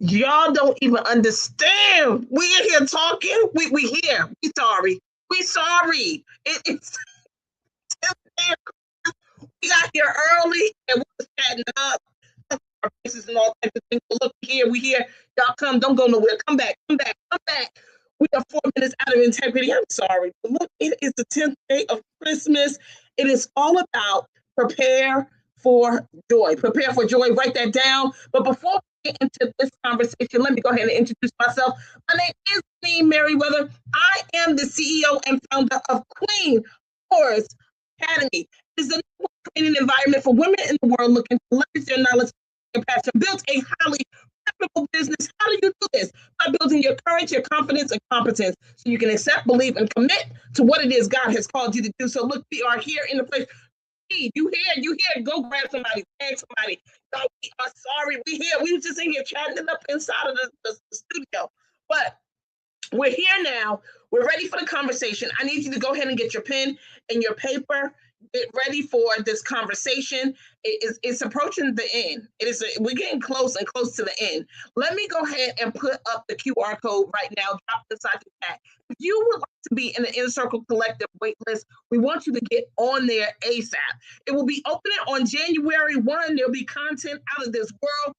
Y'all don't even understand. We in here talking. We here. We sorry. We sorry. It's we got here early and we was chatting up our faces and all types of things. But look here, we here. Y'all come, don't go nowhere. Come back, come back, come back. We are 4 minutes out of integrity. I'm sorry. But look, it is the 10th day of Christmas. It is all about prepare for joy. Prepare for joy. Write that down. But before we get into this conversation, let me go ahead and introduce myself. My name is Dineen Merriweather. I am the CEO and founder of Queen Horse Academy. It is the training environment for women in the world looking to leverage their knowledge and passion, build a highly profitable business. How do you do this? By building your courage, your confidence, and competence so you can accept, believe, and commit to what it is God has called you to do. So look, we are here in the place. You here, go grab somebody, tag somebody. No, we are sorry, we here. We was just in here chatting it up inside of the studio. But we're here now. We're ready for the conversation. I need you to go ahead and get your pen and your paper. Get ready for this conversation. It's approaching the end. We're getting close and close to the end. Let me go ahead and put up the QR code right now. Drop it inside the chat. If you would like to be in the Inner Circle Collective waitlist, we want you to get on there ASAP. It will be opening on January 1. There'll be content out of this world,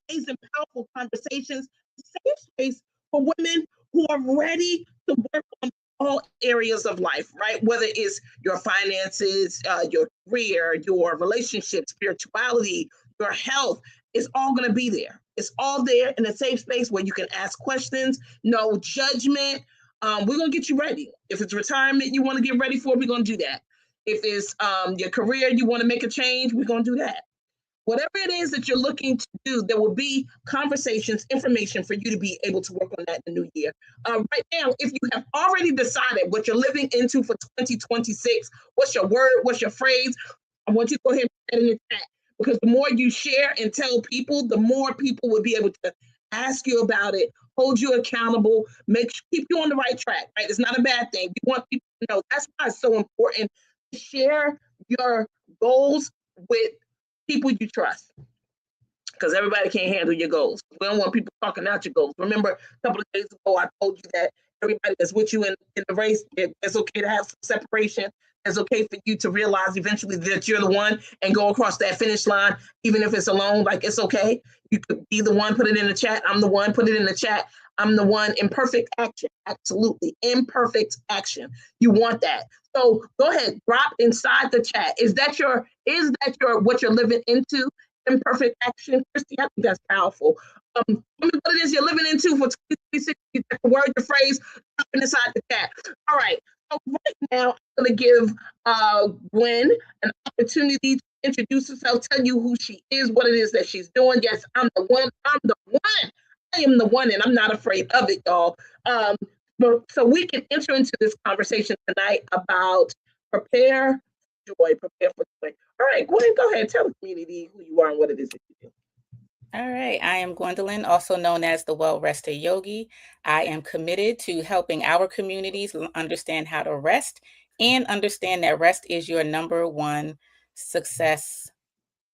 amazing, powerful conversations, safe space for women who are ready to work on all areas of life, right? Whether it's your finances, your career, your relationships, spirituality, your health, it's all going to be there. It's all there in a safe space where you can ask questions, no judgment. We're going to get you ready. If it's retirement you want to get ready for, we're going to do that. If it's your career, you want to make a change, we're going to do that. Whatever it is that you're looking to do, there will be conversations, information for you to be able to work on that in the new year. Right now, if you have already decided what you're living into for 2026, what's your word, what's your phrase, I want you to go ahead and put that in the chat, because the more you share and tell people, the more people will be able to ask you about it, hold you accountable, keep you on the right track, right? It's not a bad thing. We want people to know. That's why it's so important to share your goals with people you trust, because everybody can't handle your goals. We don't want people talking out your goals. Remember, a couple of days ago, I told you that everybody that's with you in the race, it's okay to have some separation. It's okay for you to realize eventually that you're the one and go across that finish line, even if it's alone. Like, it's okay. You could be the one, put it in the chat. I'm the one, put it in the chat. I'm the one. Imperfect action. Absolutely. Imperfect action. You want that. So go ahead, drop inside the chat. Is that your what you're living into? Imperfect action. Christy, I think that's powerful. Tell me what it is you're living into for 2026. The word, the phrase, drop it inside the chat. All right. So right now, I'm going to give Gwen an opportunity to introduce herself, tell you who she is, what it is that she's doing. Yes, I'm the one. I'm the one. I am the one, and I'm not afraid of it, y'all. So we can enter into this conversation tonight about prepare for joy. All right, Gwen, go ahead. Tell the community who you are and what it is that you do. All right, I am Gwendolyn, also known as the Well-Rested Yogi. I am committed to helping our communities understand how to rest and understand that rest is your number one success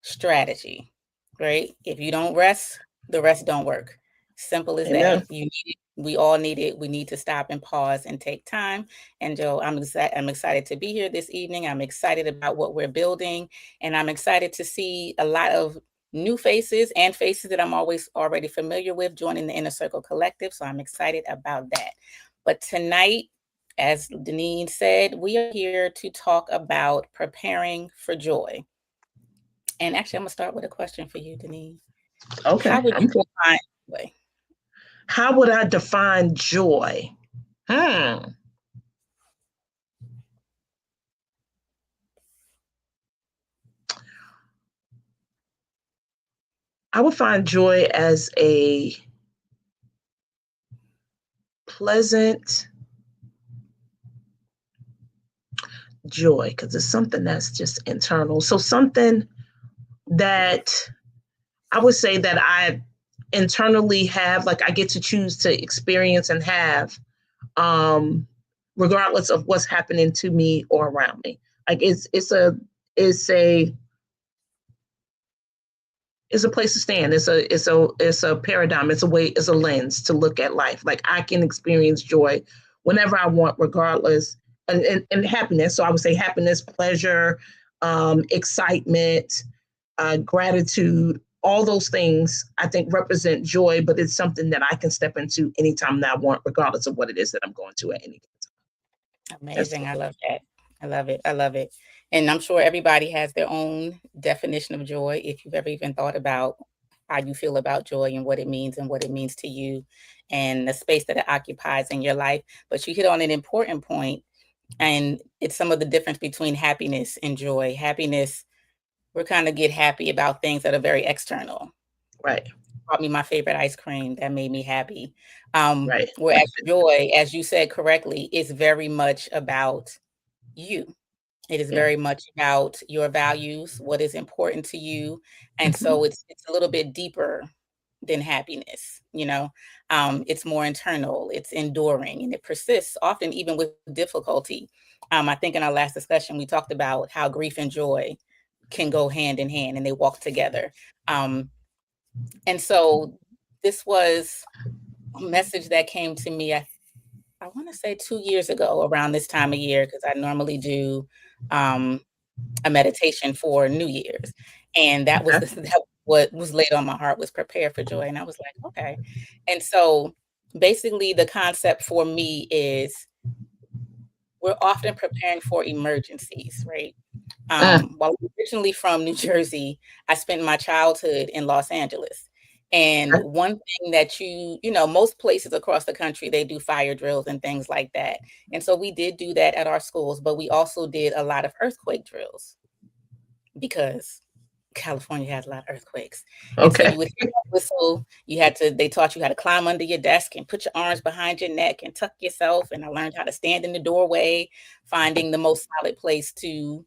strategy, right? If you don't rest, the rest don't work. Simple as that. You need it. We all need it. We need to stop and pause and take time. And Joe, I'm excited to be here this evening. I'm excited about what we're building, and I'm excited to see a lot of new faces and faces that I'm already familiar with joining the Inner Circle Collective. So I'm excited about that. But tonight, as Dineen said, we are here to talk about preparing for joy. And actually, I'm going to start with a question for you, Dineen. Okay. How would you define joy? How would I define joy? I would find joy as a pleasant joy, because it's something that's just internal. So something that I would say that I internally have, like I get to choose to experience and have, regardless of what's happening to me or around me. Like it's a It's a place to stand. It's a paradigm. It's a way. It's a lens to look at life. Like I can experience joy whenever I want, regardless, and happiness. So I would say happiness, pleasure, excitement, gratitude. All those things I think represent joy, but it's something that I can step into anytime that I want, regardless of what it is that I'm going to at any time. That's Amazing. I love that. I love it. I love it. And I'm sure everybody has their own definition of joy. If you've ever even thought about how you feel about joy and what it means to you and the space that it occupies in your life. But you hit on an important point, and it's some of the difference between happiness and joy. Happiness, we're kind of get happy about things that are very external. right. Brought me my favorite ice cream that made me happy. Right. Whereas joy, as you said correctly, is very much about you. It is Yeah. very much about your values, what is important to you, and Mhm. so it's a little bit deeper than happiness. It's more internal, it's enduring, and it persists often even with difficulty. I think in our last discussion we talked about how grief and joy can go hand in hand and they walk together. And so this was a message that came to me, I want to say 2 years ago around this time of year, because I normally do um, a meditation for New Year's. And that was Okay. that what was laid on my heart was prepare for joy. And I was like, okay. And so basically the concept for me is we're often preparing for emergencies, right? Uh, While I'm originally from New Jersey, I spent my childhood in Los Angeles. And okay. one thing that most places across the country, they do fire drills and things like that. And so we did do that at our schools, but we also did a lot of earthquake drills because California has a lot of earthquakes. And so Okay. you would hear that whistle, they taught you how to climb under your desk and put your arms behind your neck and tuck yourself. And I learned how to stand in the doorway, finding the most solid place to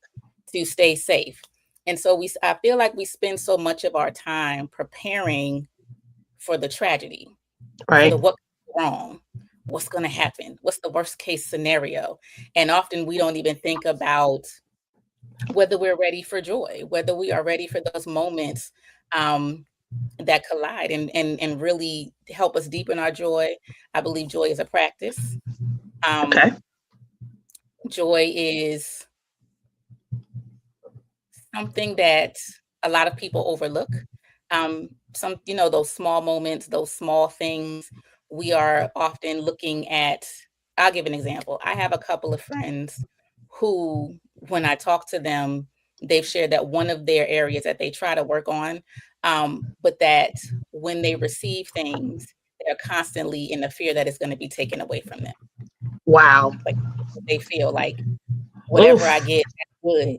stay safe. And so I feel like we spend so much of our time preparing for the tragedy, for Right. the what could go wrong, what's going to happen, what's the worst case scenario. And often we don't even think about whether we're ready for joy, whether we are ready for those moments um, that collide and really help us deepen our joy. I believe joy is a practice. Um, Okay. Joy is something that a lot of people overlook. Those small moments, those small things, we are often looking at. I'll give an example. I have a couple of friends who, when I talk to them, they've shared that one of their areas that they try to work on, but that when they receive things, they're constantly in the fear that it's going to be taken away from them. Wow. Like they feel like whatever I Oof. get, that's good,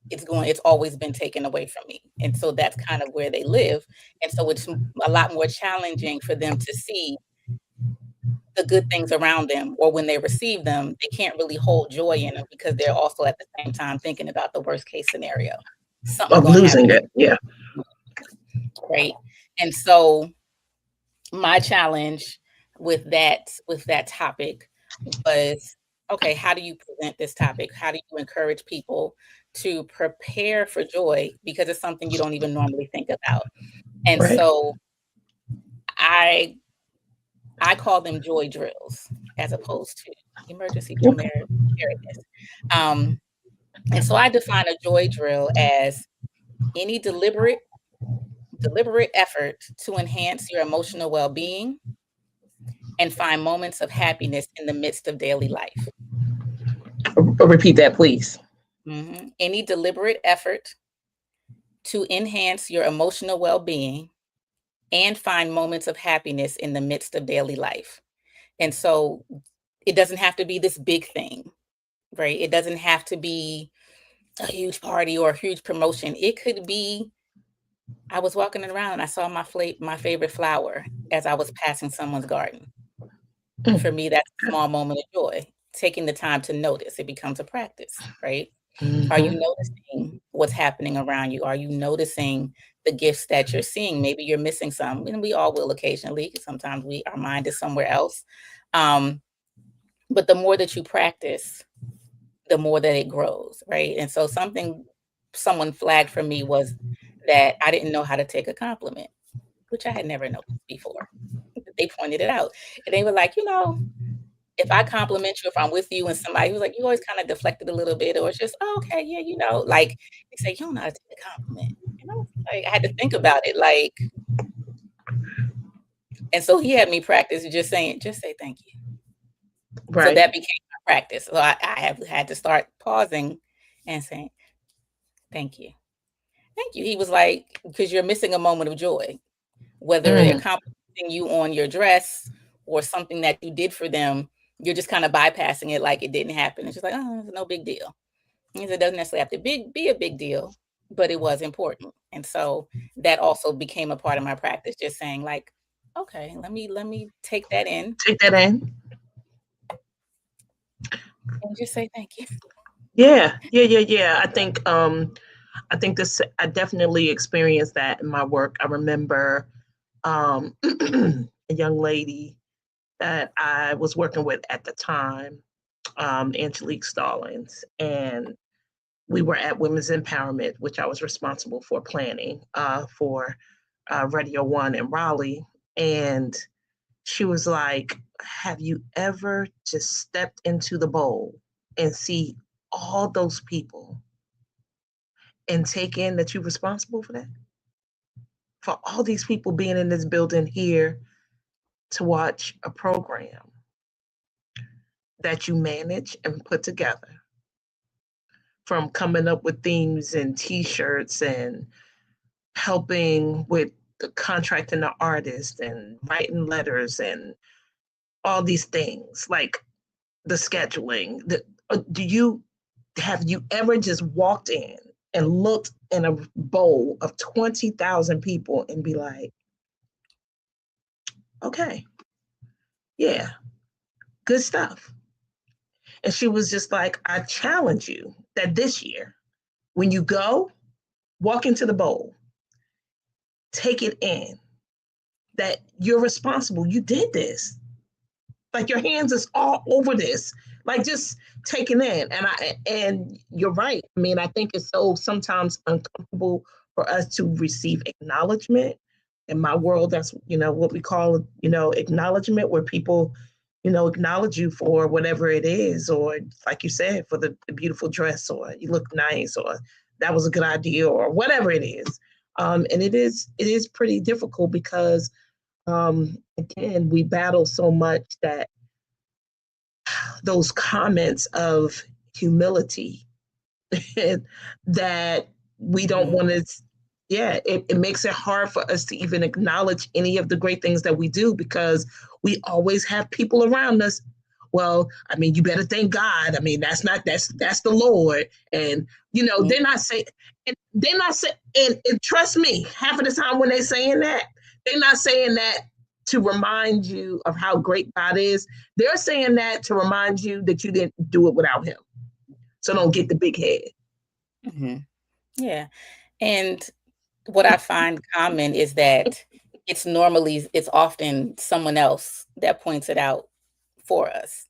it's always been taken away from me. And so that's kind of where they live. And so it's a lot more challenging for them to see the good things around them, or when they receive them, they can't really hold joy in them because they're also at the same time thinking about the worst case scenario. Something's Of going to losing happen, it. Yeah. right? And so my challenge with that topic was, okay, how do you present this topic? How do you encourage people to prepare for joy? Because it's something you don't even normally think about. And Right. so I I call them joy drills as opposed to emergency preparedness. Um, and so I define a joy drill as any deliberate effort to enhance your emotional well-being and find moments of happiness in the midst of daily life. Repeat that, please. Any deliberate effort to enhance your emotional well-being and find moments of happiness in the midst of daily life. And so it doesn't have to be this big thing, right? It doesn't have to be a huge party or a huge promotion. It could be I was walking around and I saw my favorite flower as I was passing someone's garden. For Mm. me, that's a small moment of joy. Taking the time to notice, it becomes a practice, right? Are you Mhm. noticing what's happening around you? Are you noticing the gifts that you're seeing? Maybe you're missing some, and we all will occasionally, 'cause sometimes our mind is somewhere else. Um, but the more that you practice, the more that it grows, right? And so someone flagged for me was that I didn't know how to take a compliment, which I had never noticed before. They pointed it out, and they were like, if I compliment you, if I'm with you and somebody was like, you always kind of deflected a little bit, or it's just, oh, okay, yeah, like they say, you don't know how to take a compliment. And I was like, I had to think about it, like, and so he had me practice just say thank you. So Right. that became my practice. So I have had to start pausing and saying, thank you. Thank you. He was like, because you're missing a moment of joy, whether they're Mm. complimenting you on your dress or something that you did for them, you're just kind of bypassing it like it didn't happen. It's just like, oh, it's no big deal. And it doesn't necessarily have to be a big deal, but it was important. And so that also became a part of my practice, just saying like, okay, let me take that in Take that in. and just say thank you. Yeah, yeah, yeah, yeah. I think this. I definitely experienced that in my work. I remember a young lady that I was working with at the time, Angelique Stallings, and we were at Women's Empowerment, which I was responsible for planning for Radio One in Raleigh. And she was like, have you ever just stepped into the bowl and see all those people and take in that you're responsible for that? For all these people being in this building here to watch a program that you manage and put together, from coming up with themes and t-shirts and helping with the contracting the artist and writing letters and all these things, like the scheduling. Do you have you ever just walked in and looked in a bowl of 20,000 people and be like, okay, yeah, good stuff. And she was just like, I challenge you that this year, when you go, walk into the bowl, take it in, that you're responsible. You did this. Like your hands is all over this. Like just taking in. And you're right. I mean, I think it's so sometimes uncomfortable for us to receive acknowledgement. In my world, that's what we call, acknowledgement, where people, acknowledge you for whatever it is, or like you said, for the beautiful dress, or you look nice, or that was a good idea, or whatever it is. And it is pretty difficult because again, we battle so much that those comments of humility that we don't Mhm. want to, yeah, it makes it hard for us to even acknowledge any of the great things that we do, because we always have people around us. Well, I mean, you better thank God. I mean, that's the Lord. And Mhm. they're not saying, and trust me, half of the time when they're saying that, they're not saying that to remind you of how great God is. They're saying that to remind you that you didn't do it without him. So don't get the big head. Mhm. Yeah. And what I find common is that it's often someone else that points it out for us,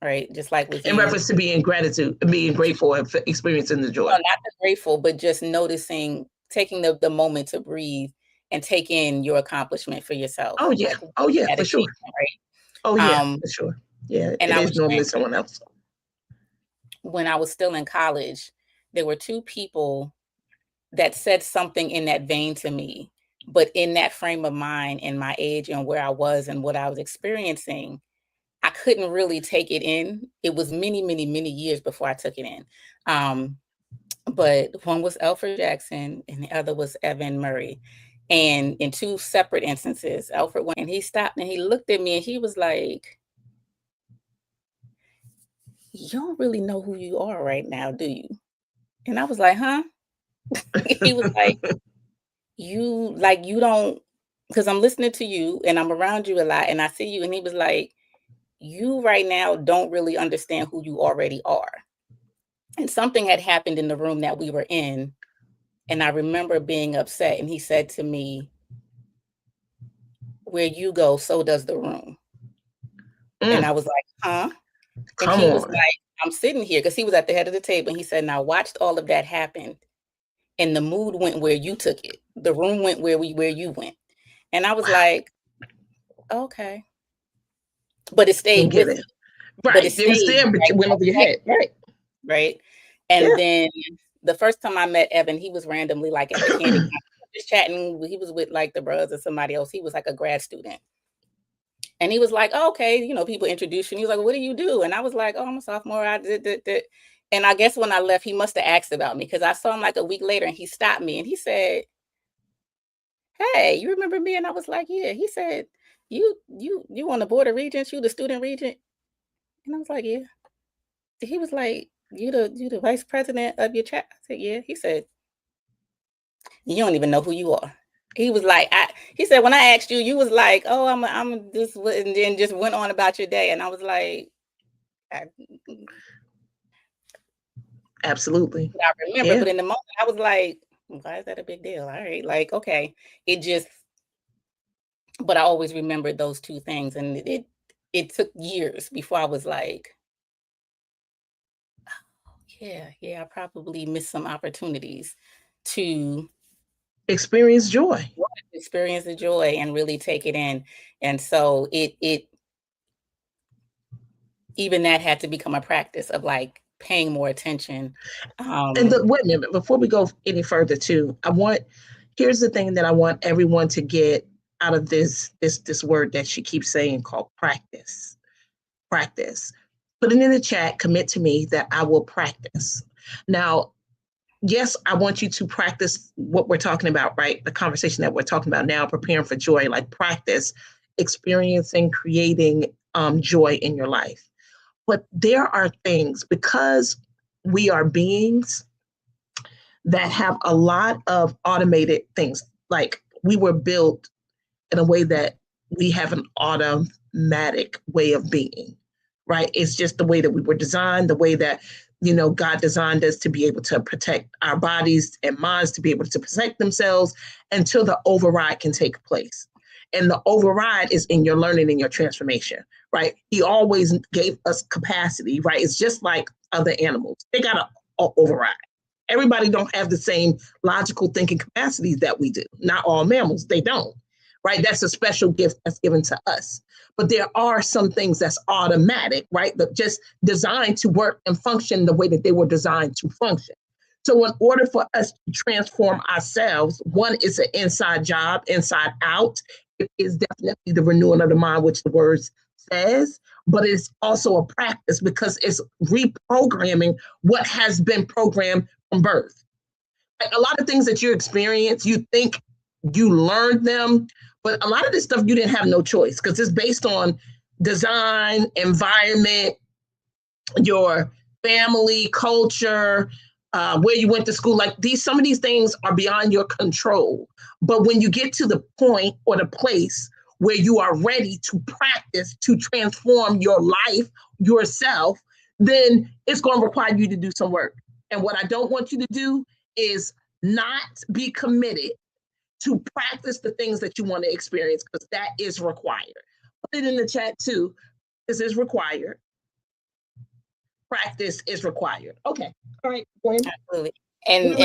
right? Just like with In you. reference to being gratitude, being grateful and experiencing the joy. No, not the grateful, but just noticing, taking the moment to breathe and take in your accomplishment for yourself, Oh yeah. like Oh yeah, that for sure. achievement, right? Oh yeah, Um, for sure. Yeah, and it I is was normally sharing someone else. when I was still in college, there were two people that said something in that vein to me, but in that frame of mind and my age and where I was and what I was experiencing, I couldn't really take it in. It was many, many, many years before I took it in. Um, but one was Alfred Jackson and the other was Evan Murray. And in two separate instances, Alfred went and he stopped and he looked at me and he was like, you don't really know who you are right now, do you? And I was like, huh? He was like, you don't, because I'm listening to you and I'm around you a lot and I see you. And he was like, you right now don't really understand who you already are. And something had happened in the room that we were in. And I remember being upset. And he said to me, where you go, so does the room. And Mm, I was like, huh? And come he was on. like, I'm sitting here because he was at the head of the table. And he said, now watched all of that happen. and the mood went where you took it. The room went where you went. And I was like, okay. But it Didn't stayed get with it. me. But it Right. It was stayed there, but it went over your head. Right. right? Yeah. And then the first time I met Evan, he was randomly like at the candy counter, just chatting. He was with like the brothers and somebody else. He was like a grad student. And he was like, oh, okay, people introduced you. And he was like, what do you do? And I was like, oh, I'm a sophomore. I did. And I guess when I left, he must have asked about me because I saw him like a week later and he stopped me and he said, hey, you remember me? And I was like, yeah. He said, you on the board of regents, you the student regent? And I was like, yeah. He was like, you the vice president of your chat? I said, yeah. He said, you don't even know who you are. He was like, he said, when I asked you, you was like, oh, I'm this, and then just went on about your day. And I was like, Absolutely. I remember, Yeah. but in the moment, I was like, why is that a big deal? All right, like, okay. But I always remembered those two things. And it took years before I was like, yeah, I probably missed some opportunities to Experience joy. experience the joy and really take it in. And so it even that had to become a practice of like paying more attention. And wait a minute, before we go any further too, here's the thing that I want everyone to get out of this word that she keeps saying called practice. Practice. Put it in the chat, commit to me that I will practice. Now, yes, I want you to practice what we're talking about, right? The conversation that we're talking about now, preparing for joy, like practice, experiencing, creating joy in your life. But there are things, because we are beings that have a lot of automated things. Like we were built in a way that we have an automatic way of being, right? It's just the way that we were designed, the way that, God designed us to be able to protect our bodies and minds, to be able to protect themselves until the override can take place. And the override is in your learning and your transformation, right? He always gave us capacity, right? It's just like other animals. They got an override. Everybody don't have the same logical thinking capacities that we do. Not all mammals, they don't, right? That's a special gift that's given to us. But there are some things that's automatic, right? But just designed to work and function the way that they were designed to function. So in order for us to transform ourselves, one is an inside job, inside out. It is definitely the renewing of the mind, which the word says, but it's also a practice because it's reprogramming what has been programmed from birth. Like a lot of things that you experience, you think you learned them, but a lot of this stuff you didn't have no choice because it's based on design, environment, your family, culture, where you went to school. Like some of these things are beyond your control. But when you get to the point or the place where you are ready to practice to transform your life, yourself, then it's going to require you to do some work. And what I don't want you to do is not be committed to practice the things that you want to experience, because that is required. Put it in the chat too. This is required. Practice is required. Okay. All right. Gwen. Absolutely. And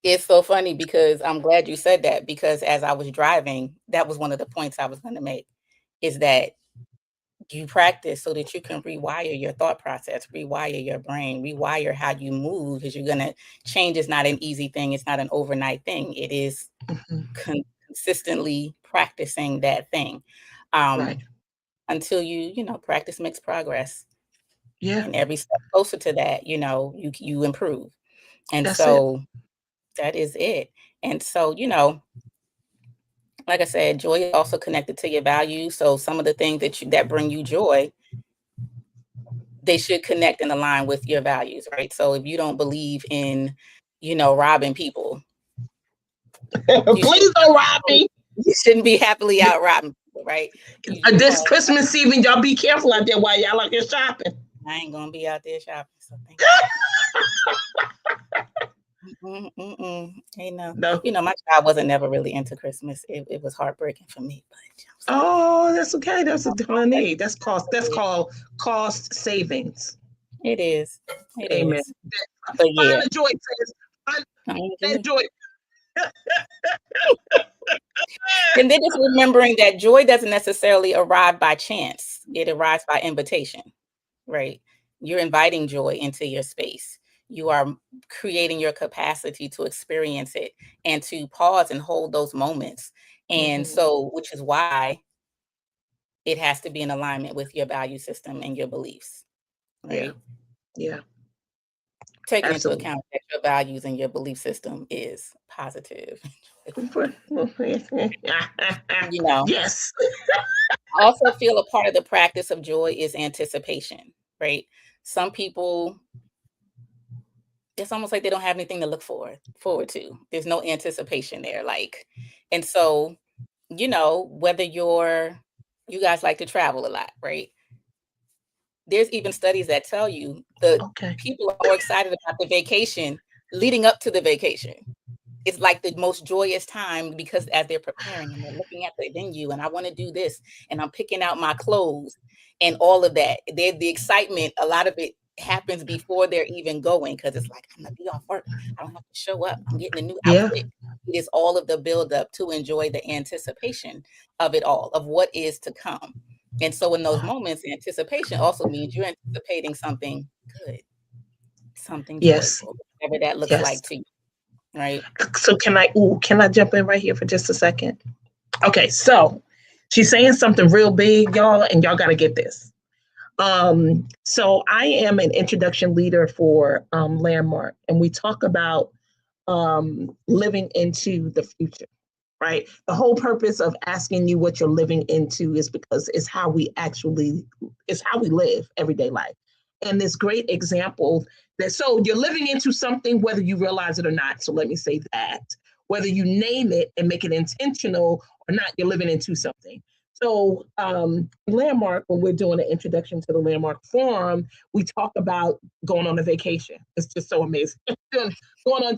it's so funny because I'm glad you said that, because as I was driving, that was one of the points I was going to make, is that you practice so that you can rewire your thought process, rewire your brain, rewire how you move, because change is not an easy thing. It's not an overnight thing. It is consistently practicing that thing Right. until practice makes progress. Yeah. And every step closer to that, you improve. And That's so that is it. And so, like I said, joy is also connected to your values. So some of the things that bring you joy, they should connect and align with your values, right? So if you don't believe in, robbing people, please don't rob me. You shouldn't be happily out robbing people, right? This Christmas season, y'all be careful out there while y'all out there shopping. I ain't gonna be out there shopping, so thank you. Hey, no. My child wasn't never really into Christmas. It was heartbreaking for me. But that's okay. That's honey. That's cost. That's called cost savings. It is. It Amen. is. But yeah. Find the joy, says. That joy. And then just remembering that joy doesn't necessarily arrive by chance. It arrives by invitation, right? You're inviting joy into your space. You are creating your capacity to experience it and to pause and hold those moments. And Mhm. so, which is why it has to be in alignment with your value system and your beliefs, Yeah. right? Yeah. Taking into Absolutely. account that your values and your belief system is positive. You know, Yes. I also feel a part of the practice of joy is anticipation, right? Some people, it's almost like they don't have anything to look forward to. There's no anticipation there. Like, and so, whether you guys like to travel a lot, right? There's even studies that tell you the Okay. people are more excited about the vacation leading up to the vacation. It's like the most joyous time because as they're preparing and they're looking at the venue and I want to do this and I'm picking out my clothes and all of that. The excitement, a lot of it happens before they're even going because it's like, I'm gonna be off work. I don't have to show up. I'm getting a new Yeah. outfit. It is all of the buildup to enjoy the anticipation of it all, of what is to come. And so in those moments, anticipation also means you're anticipating something good, something Yes. joyful, whatever that looks Yes. like to you, right? So can I jump in right here for just a second? Okay, so she's saying something real big, y'all, and y'all got to get this. So I am an introduction leader for Landmark, and we talk about living into the future, right? The whole purpose of asking you what you're living into is because it's how we live everyday life. And this great example that so you're living into something whether you realize it or not. So let me say that whether you name it and make it intentional or not, you're living into something. So, Landmark, when we're doing an introduction to the Landmark Forum, we talk about going on a vacation. It's just so amazing. Going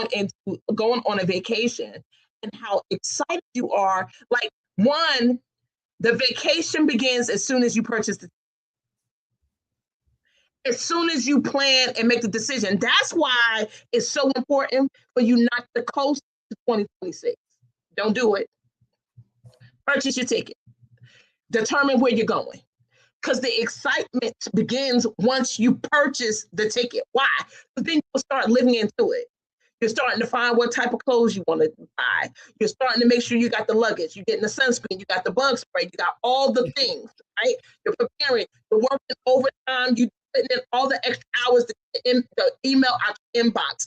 on a vacation and how excited you are. Like, one, the vacation begins as soon as you purchase the as soon as you plan and make the decision. That's why it's so important for you not to coast to 2026. Don't do it. Purchase your ticket. Determine where you're going. Because the excitement begins once you purchase the ticket. Why? Because then you'll start living into it. You're starting to find what type of clothes you want to buy. You're starting to make sure you got the luggage. You're getting the sunscreen. You got the bug spray. You got all the things, right? You're preparing. You're working overtime. You putting in all the extra hours to get in the email out your inbox.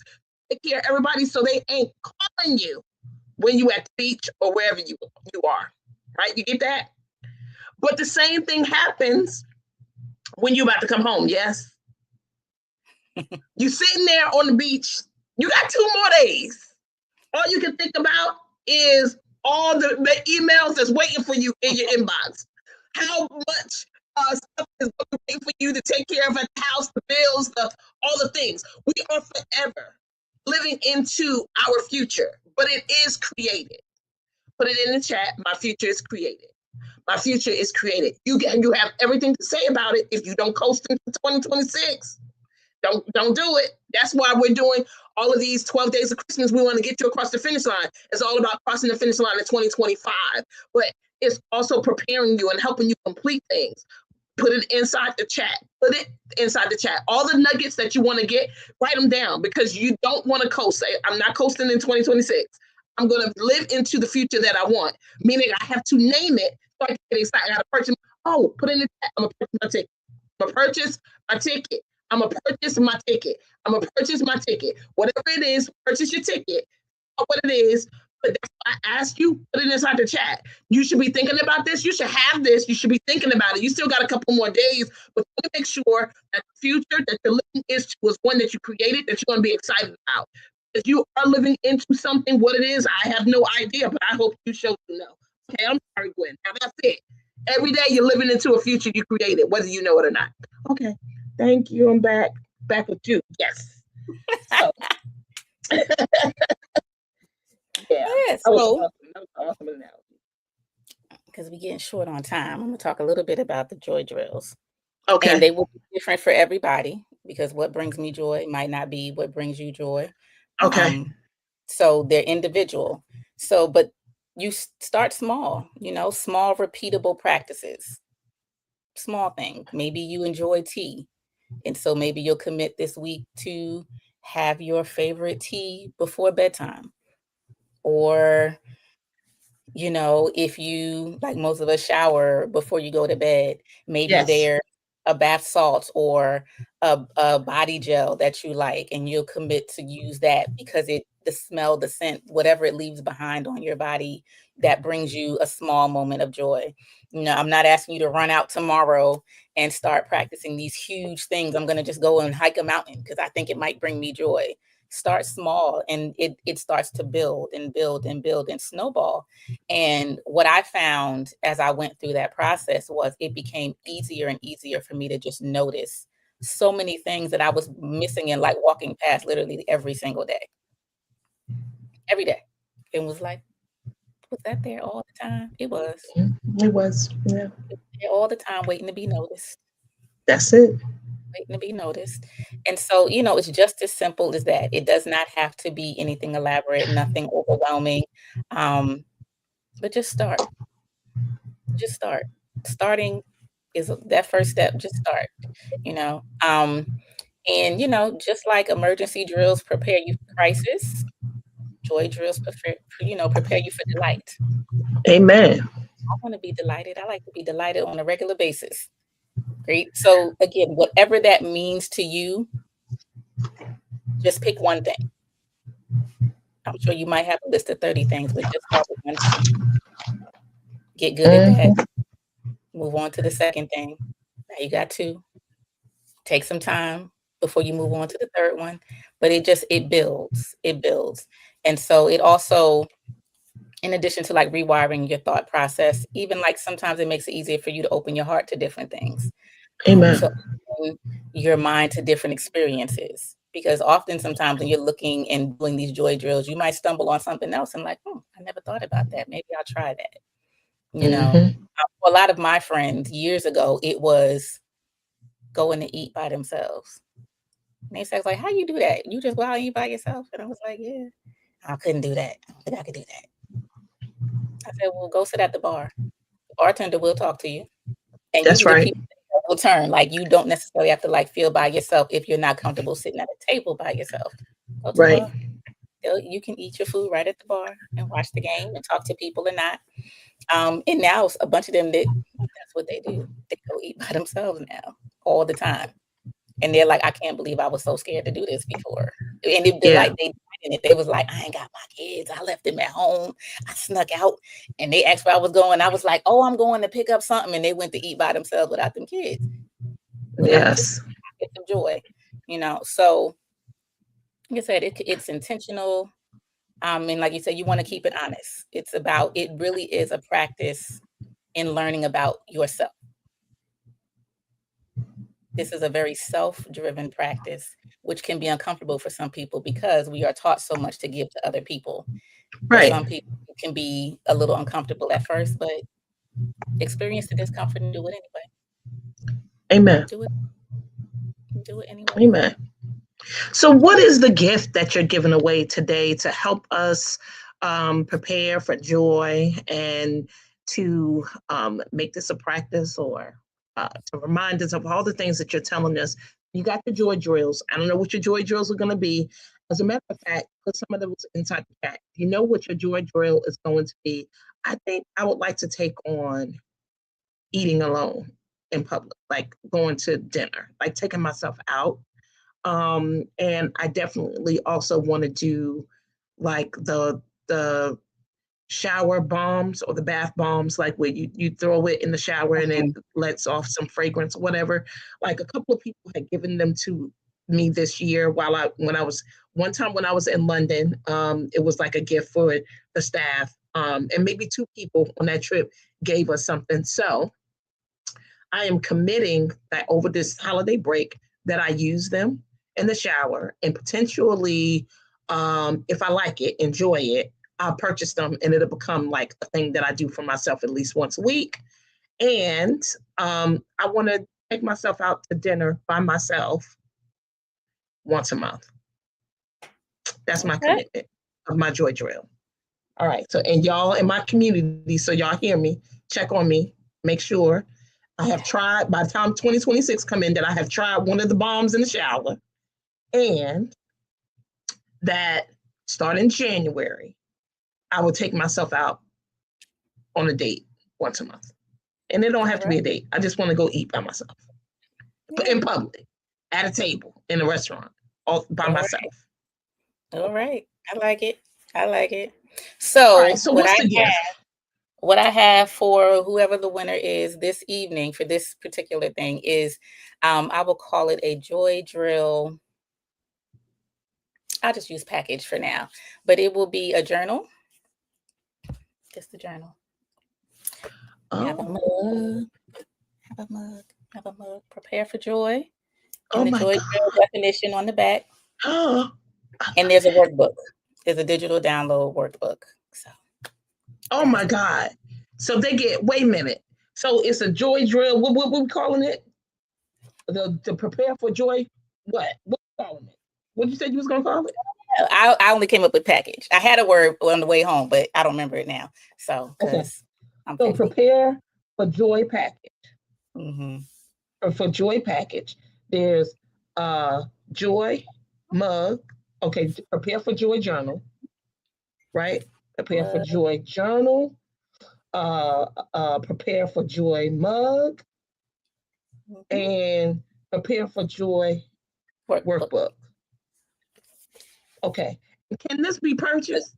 Take care of everybody so they ain't calling you when you at the beach or wherever you are, right? You get that? But the same thing happens when you're about to come home. Yes, you sitting there on the beach. You got 2 more days. All you can think about is all the emails that's waiting for you in your inbox. How much stuff is waiting for you to take care of at the house, the bills, all the things. We are forever living into our future, but it is created. Put it in the chat. My future is created. My future is created. You have everything to say about it if you don't coast into 2026. Don't do it. That's why we're doing all of these 12 days of Christmas. We want to get you across the finish line. It's all about crossing the finish line in 2025. But it's also preparing you and helping you complete things. Put it inside the chat. Put it inside the chat. All the nuggets that you want to get, write them down because you don't want to coast. I'm not coasting in 2026. I'm going to live into the future that I want, meaning I have to name it so I can get excited. I got to purchase. Oh, put in the chat. I'm going to purchase my ticket. I'm going to purchase my ticket. I'm gonna purchase my ticket. I'm gonna purchase my ticket. Whatever it is, purchase your ticket. What it is, but that's why I asked you, put it inside the chat. You should be thinking about this. You should have this. You should be thinking about it. You still got a couple more days, but make sure that the future that you're living into was one that you created that you're gonna be excited about. If you are living into something, what it is, I have no idea, but I hope you show you know. Okay, I'm sorry, Gwen. Now that's it. Every day you're living into a future you created, whether you know it or not. Okay. Thank you. I'm back. Back with you. Yes. So, yeah. Yeah, That was so awesome. That was an awesome analogy. because we're getting short on time, I'm gonna talk a little bit about the joy drills. Okay. And they will be different for everybody because what brings me joy might not be what brings you joy. Okay. So they're individual. So, but you start small, small repeatable practices, small thing. Maybe you enjoy tea. And so maybe you'll commit this week to have your favorite tea before bedtime. Or, if you, like most of us, shower before you go to bed, maybe Yes. there's a bath salt or a body gel that you like, and you'll commit to use that because the smell, the scent, whatever it leaves behind on your body, that brings you a small moment of joy. I'm not asking you to run out tomorrow and start practicing these huge things. I'm going to just go and hike a mountain because I think it might bring me joy. Start small, and it starts to build and build and build and snowball. And what I found as I went through that process was it became easier and easier for me to just notice so many things that I was missing and like walking past literally every single day. Every day. It was like, was that there all the time? It was. It was. Yeah. It was there all the time, waiting to be noticed. That's it. Waiting to be noticed. And so, it's just as simple as that. It does not have to be anything elaborate, nothing overwhelming. But just start. Just start. Starting is that first step. Just start, you know. And just like emergency drills prepare you for crisis, joy drills prepare you for delight. Amen. I want to be delighted. I like to be delighted on a regular basis. Great. So again, whatever that means to you, just pick one thing. I'm sure you might have a list of 30 things, but just start with one thing. Get good at that. Move on to the second thing. Now you got two. Take some time before you move on to the third one, but it builds. It builds. And so it also, in addition to like rewiring your thought process, even like sometimes it makes it easier for you to open your heart to different things, Amen. to open your mind to different experiences. Because often, sometimes when you're looking and doing these joy drills, you might stumble on something else and like, I never thought about that. Maybe I'll try that. For a lot of my friends years ago, it was going to eat by themselves. And they said, like, how you do that? You just go out and eat by yourself? And I was like, yeah, I couldn't do that. I don't think I could do that. I said, well, go sit at the bar. The bartender will talk to you. And That's usually the right. people will turn. Like, you don't necessarily have to like feel by yourself if you're not comfortable sitting at a table by yourself. Go to the Right. bar. You can eat your food right at the bar and watch the game and talk to people or not. And now a bunch of them, that's what they do. They go eat by themselves now all the time. And they're like, I can't believe I was so scared to do this before. And they're Yeah. like, they was like, I ain't got my kids. I left them at home. I snuck out. And they asked where I was going. I was like, oh, I'm going to pick up something. And they went to eat by themselves without them kids. Without just Yes. pockets of joy. So like I said, it's intentional. And like you said, you want to keep it honest. It really is a practice in learning about yourself. This is a very self-driven practice, which can be uncomfortable for some people because we are taught so much to give to other people. For Right. some people, it can be a little uncomfortable at first, but experience the discomfort and do it anyway. Amen. Do it anyway. Amen. So, what is the gift that you're giving away today to help us prepare for joy and to make this a practice, or to remind us of all the things that you're telling us? You got the joy drills. I don't know what your joy drills are going to be. As a matter of fact, put some of those inside the chat. You know what your joy drill is going to be. I think I would like to take on eating alone in public, like going to dinner, like taking myself out. And I definitely also want to do like the shower bombs or the bath bombs, like where you throw it in the shower and it lets off some fragrance, whatever. Like a couple of people had given them to me this year when I was one time when I was in London. It was like a gift for the staff. And maybe two people on that trip gave us something. So I am committing that over this holiday break that I use them in the shower and potentially, if I like it, enjoy it, I'll purchase them and it'll become like a thing that I do for myself at least once a week. And I want to take myself out to dinner by myself once a month. That's my Okay. commitment of my joy drill. All right. So, and y'all in my community, so y'all hear me, check on me, make sure I have tried, by the time 2026 come in, that I have tried one of the bombs in the shower, and that starting January, I will take myself out on a date once a month. And it don't have to be a date. I just want to go eat by myself, but in public, at a table, in a restaurant, all by myself. All right. I like it. I like it. All So right. So what's the gift? what I have for whoever the winner is this evening for this particular thing is, I will call it a joy drill. I'll just use package for now, but it will be a journal. Just a journal. Have a mug. Oh, Have a mug. Have a mug. Prepare for joy. oh And the my joy drill God. definition on the back. Oh, And there's a workbook. There's a digital download workbook. So oh my God. So they get, wait a minute. So it's a joy drill. What we calling it? The prepare for joy. What we calling it? What you said you was gonna call it? I only came up with package. I had a word on the way home, but I don't remember it now. So Okay. because I'm So 50. prepare for joy package. Mm-hmm. Or for joy package, there's joy mug. Okay, prepare for joy journal. Right. Prepare for joy journal. Prepare for joy mug, and prepare for joy workbook. Okay. Can this be purchased?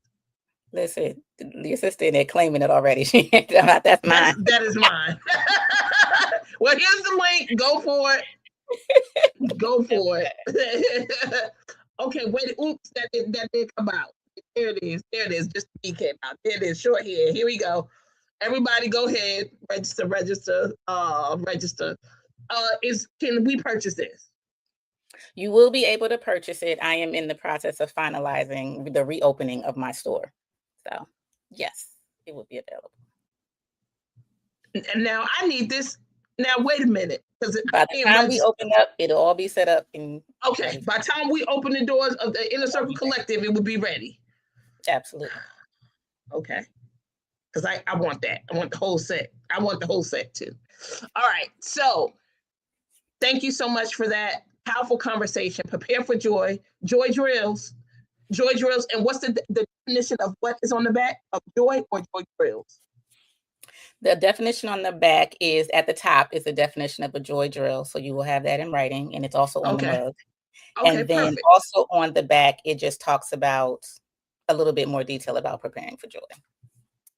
Listen, the assistant there claiming it already. That's mine. That is mine. Well, here's the link. Go for it. Go for it. Okay, wait. Oops, that did come out. There it is. There it is. Just me came out. There it is. Short here. Here we go. Everybody go ahead. Register. Register. Can we purchase this? You will be able to purchase it. I am in the process of finalizing the reopening of my store. So yes, it will be available. And now I need this. Now wait a minute, because by the time we open up, it'll all be set up. Okay, by the time we open the doors of the Inner Circle Collective, it will be ready. Absolutely. Okay, because I want that. I want the whole set. I want the whole set too. All right, so thank you so much for that powerful conversation. Prepare for joy. Joy drills. Joy drills. And what's the definition of what is on the back of joy or joy drills? The definition on the back is at the top is the definition of a joy drill. So you will have that in writing, and it's also on the mug. Okay, and then perfect. also on the back, it just talks about a little bit more detail about preparing for joy.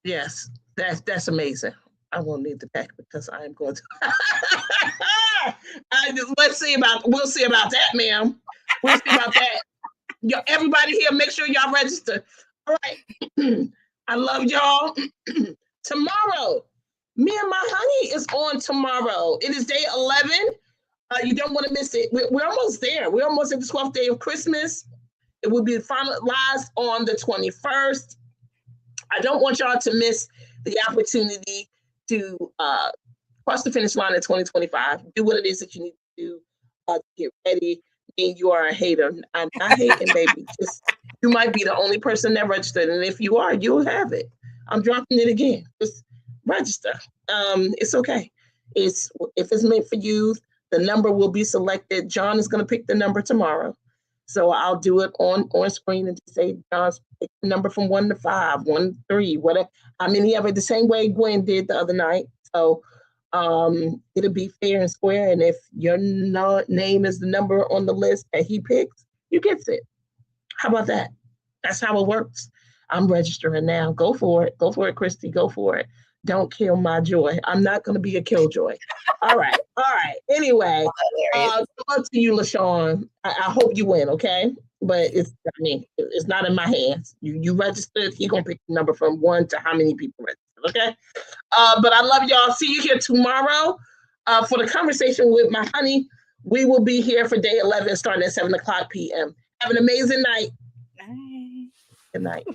Yes, that's amazing. I will need the pack because I am going to. We'll see about that, ma'am. We'll see about that. Everybody here, make sure y'all register. All right. I love y'all. Tomorrow, me and my honey is on tomorrow. It is day 11. You don't want to miss it. We're almost there. We're almost at the 12th day of Christmas. It will be finalized on the 21st. I don't want y'all to miss the opportunity to cross the finish line in 2025. Do what it is that you need to do to get ready. And you are a hater. I'm not hating, baby. Just you might be the only person that registered, and if you are, you'll have it. I'm dropping it again. Just register. It's okay. If it's meant for you, the number will be selected. John is going to pick the number tomorrow. So I'll do it on screen and just say, John's pick the number from 1 to 5, 1 to 3, whatever. I mean, he have it the same way Gwen did the other night. So it'll be fair and square. And if your name is the number on the list that he picks, you gets it. How about that? That's how it works. I'm registering now. Go for it. Go for it, Christy. Go for it. Don't kill my joy. I'm not going to be a killjoy. All right. All right. Anyway, good luck to you, LaShawn. I hope you win, okay? But it's not in my hands. You registered. He's going to pick the number from 1 to how many people registered, okay? But I love y'all. See you here tomorrow for the conversation with my honey. We will be here for day 11 starting at 7 o'clock p.m. Have an amazing night. Bye. Good night.